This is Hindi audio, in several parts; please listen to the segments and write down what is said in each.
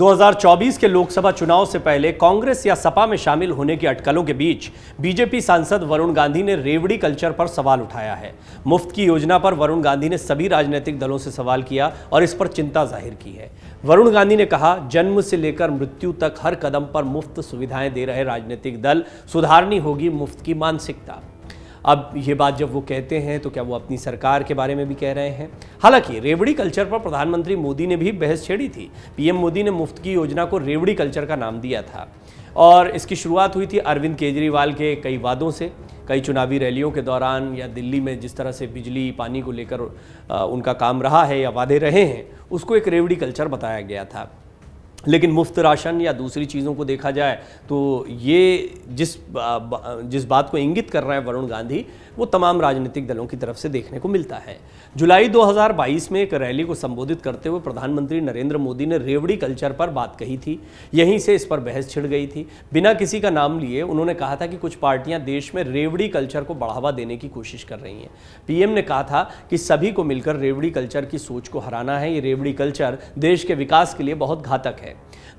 2024 के लोकसभा चुनाव से पहले कांग्रेस या सपा में शामिल होने की अटकलों के बीच बीजेपी सांसद वरुण गांधी ने रेवड़ी कल्चर पर सवाल उठाया है। मुफ्त की योजना पर वरुण गांधी ने सभी राजनीतिक दलों से सवाल किया और इस पर चिंता जाहिर की है। वरुण गांधी ने कहा, जन्म से लेकर मृत्यु तक हर कदम पर मुफ्त सुविधाएं दे रहे राजनीतिक दल, सुधारनी होगी मुफ्त की मानसिकता। अब ये बात जब वो कहते हैं तो क्या वो अपनी सरकार के बारे में भी कह रहे हैं? हालांकि रेवड़ी कल्चर पर प्रधानमंत्री मोदी ने भी बहस छेड़ी थी। पीएम मोदी ने मुफ्त की योजना को रेवड़ी कल्चर का नाम दिया था और इसकी शुरुआत हुई थी अरविंद केजरीवाल के कई वादों से। कई चुनावी रैलियों के दौरान या दिल्ली में जिस तरह से बिजली पानी को लेकर उनका काम रहा है या वादे रहे हैं, उसको एक रेवड़ी कल्चर बताया गया था। लेकिन मुफ्त राशन या दूसरी चीज़ों को देखा जाए तो ये जिस बात को इंगित कर रहे हैं वरुण गांधी, वो तमाम राजनीतिक दलों की तरफ से देखने को मिलता है। जुलाई 2022 में एक रैली को संबोधित करते हुए प्रधानमंत्री नरेंद्र मोदी ने रेवड़ी कल्चर पर बात कही थी। यहीं से इस पर बहस छिड़ गई थी। बिना किसी का नाम लिए उन्होंने कहा था कि कुछ पार्टियां देश में रेवड़ी कल्चर को बढ़ावा देने की कोशिश कर रही हैं। पीएम ने कहा था कि सभी को मिलकर रेवड़ी कल्चर की सोच को हराना है। ये रेवड़ी कल्चर देश के विकास के लिए बहुत घातक है।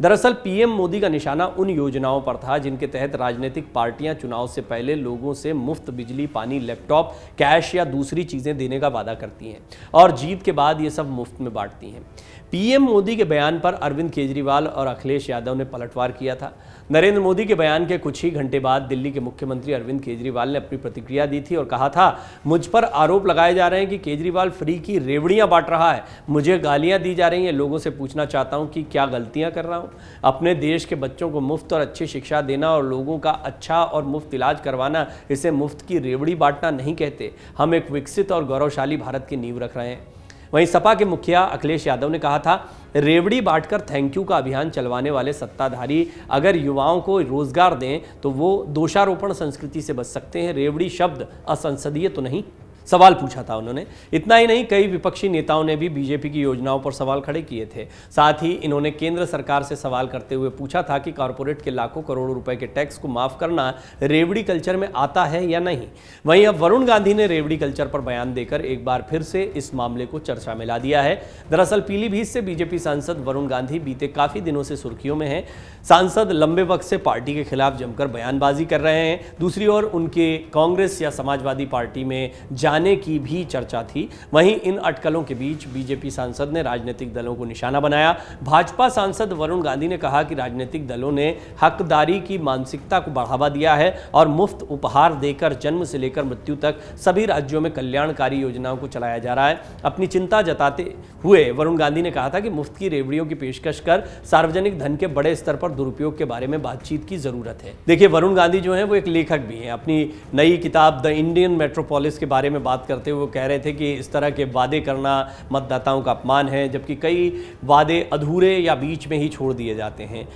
दरअसल पीएम मोदी का निशाना उन योजनाओं पर था जिनके तहत राजनीतिक पार्टियां चुनाव से पहले लोगों से मुफ्त बिजली, पानी, लैपटॉप, कैश या दूसरी चीजें देने का वादा करती हैं और जीत के बाद ये सब मुफ्त में बांटती हैं। पीएम मोदी के बयान पर अरविंद केजरीवाल और अखिलेश यादव ने पलटवार किया था। नरेंद्र मोदी के बयान के कुछ ही घंटे बाद दिल्ली के मुख्यमंत्री अरविंद केजरीवाल ने अपनी प्रतिक्रिया दी थी और कहा था, मुझ पर आरोप लगाए जा रहे हैं कि केजरीवाल फ्री की रेवड़ियां बांट रहा है, मुझे गालियां दी जा रही हैं। लोगों से पूछना चाहता हूं कि क्या गलतियां कर रहा हूं? अपने देश के बच्चों को मुफ्त और अच्छी शिक्षा देना और लोगों का अच्छा और मुफ्त इलाज करवाना, इसे मुफ्त की रेवड़ी बांटना नहीं कहते। हम एक विकसित और गौरवशाली भारत की नींव रख रहे हैं। वहीं सपा के मुखिया अखिलेश यादव ने कहा था, रेवड़ी बांटकर थैंक यू का अभियान चलवाने वाले सत्ताधारी अगर युवाओं को रोजगार दें तो वो दोषारोपण संस्कृति से बच सकते हैं। रेवड़ी शब्द असंसदीय तो नहीं? सवाल पूछा था उन्होंने। इतना ही नहीं, कई विपक्षी नेताओं ने भी बीजेपी की योजनाओं पर सवाल खड़े किए थे। साथ ही इन्होंने केंद्र सरकार से सवाल करते हुए पूछा था कि कॉरपोरेट के लाखों करोड़ों रुपए के टैक्स को माफ करना रेवड़ी कल्चर में आता है या नहीं। वहीं अब वरुण गांधी ने रेवड़ी कल्चर पर बयान देकर एक बार फिर से इस मामले को चर्चा में ला दिया है। दरअसल पीलीभीत से बीजेपी सांसद वरुण गांधी बीते काफी दिनों से सुर्खियों में हैं। सांसद लंबे वक्त से पार्टी के खिलाफ जमकर बयानबाजी कर रहे हैं। दूसरी ओर उनके कांग्रेस या समाजवादी पार्टी में जाने की भी चर्चा थी। वहीं इन अटकलों के बीच बीजेपी सांसद ने राजनीतिक दलों को निशाना बनाया। भाजपा सांसद वरुण गांधी ने कहा कि राजनीतिक दलों ने हकदारी की मानसिकता को बढ़ावा दिया है और मुफ्त उपहार देकर जन्म से लेकर मृत्यु तक सभी राज्यों में कल्याणकारी योजनाओं को चलाया जा रहा है। अपनी चिंता जताते हुए वरुण गांधी ने कहा था कि मुफ्त की रेवड़ियों की पेशकश कर सार्वजनिक धन के बड़े स्तर पर दुरुपयोग के बारे में बातचीत की जरूरत है। देखिए, वरुण गांधी जो है वो एक लेखक भी हैं। अपनी नई किताब द इंडियन मेट्रोपोलिस के बारे में बात करते हुए वो कह रहे थे कि इस तरह के वादे करना मतदाताओं का अपमान है, जबकि कई वादे अधूरे या बीच में ही छोड़ दिए जाते हैं।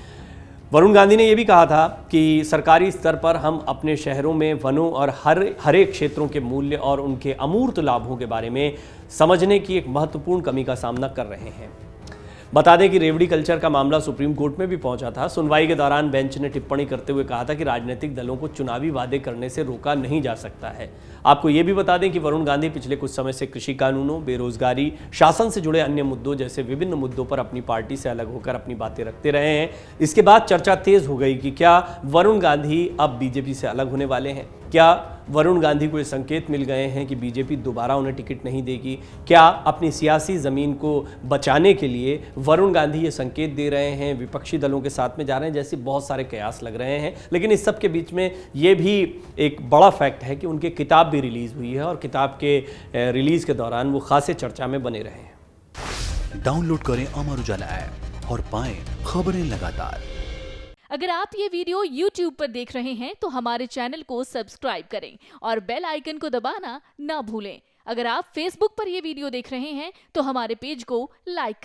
वरुण गांधी ने यह भी कहा था कि सरकारी स्तर पर हम अपने शहरों में वनों और हर एक क्षेत्रों के मूल्य और उनके अमूर्त लाभों के बारे में समझने की एक महत्वपूर्ण कमी का सामना कर रहे हैं। बता दें कि रेवड़ी कल्चर का मामला सुप्रीम कोर्ट में भी पहुंचा था। सुनवाई के दौरान बेंच ने टिप्पणी करते हुए कहा था कि राजनीतिक दलों को चुनावी वादे करने से रोका नहीं जा सकता है। आपको ये भी बता दें कि वरुण गांधी पिछले कुछ समय से कृषि कानूनों, बेरोजगारी, शासन से जुड़े अन्य मुद्दों जैसे विभिन्न मुद्दों पर अपनी पार्टी से अलग होकर अपनी बातें रखते रहे हैं। इसके बाद चर्चा तेज हो गई कि क्या वरुण गांधी अब बीजेपी से अलग होने वाले हैं? क्या वरुण गांधी को ये संकेत मिल गए हैं कि बीजेपी दोबारा उन्हें टिकट नहीं देगी? क्या अपनी सियासी जमीन को बचाने के लिए वरुण गांधी ये संकेत दे रहे हैं, विपक्षी दलों के साथ में जा रहे हैं? जैसे बहुत सारे कयास लग रहे हैं। लेकिन इस सब के बीच में ये भी एक बड़ा फैक्ट है कि उनकी किताब भी रिलीज हुई है और किताब के रिलीज के दौरान वो खासे चर्चा में बने रहे हैं। डाउनलोड करें अमर उजाला ऐप और पाएं खबरें लगातार। अगर आप ये वीडियो YouTube पर देख रहे हैं तो हमारे चैनल को सब्सक्राइब करें और बेल आइकन को दबाना ना भूलें। अगर आप Facebook पर ये वीडियो देख रहे हैं तो हमारे पेज को लाइक करें।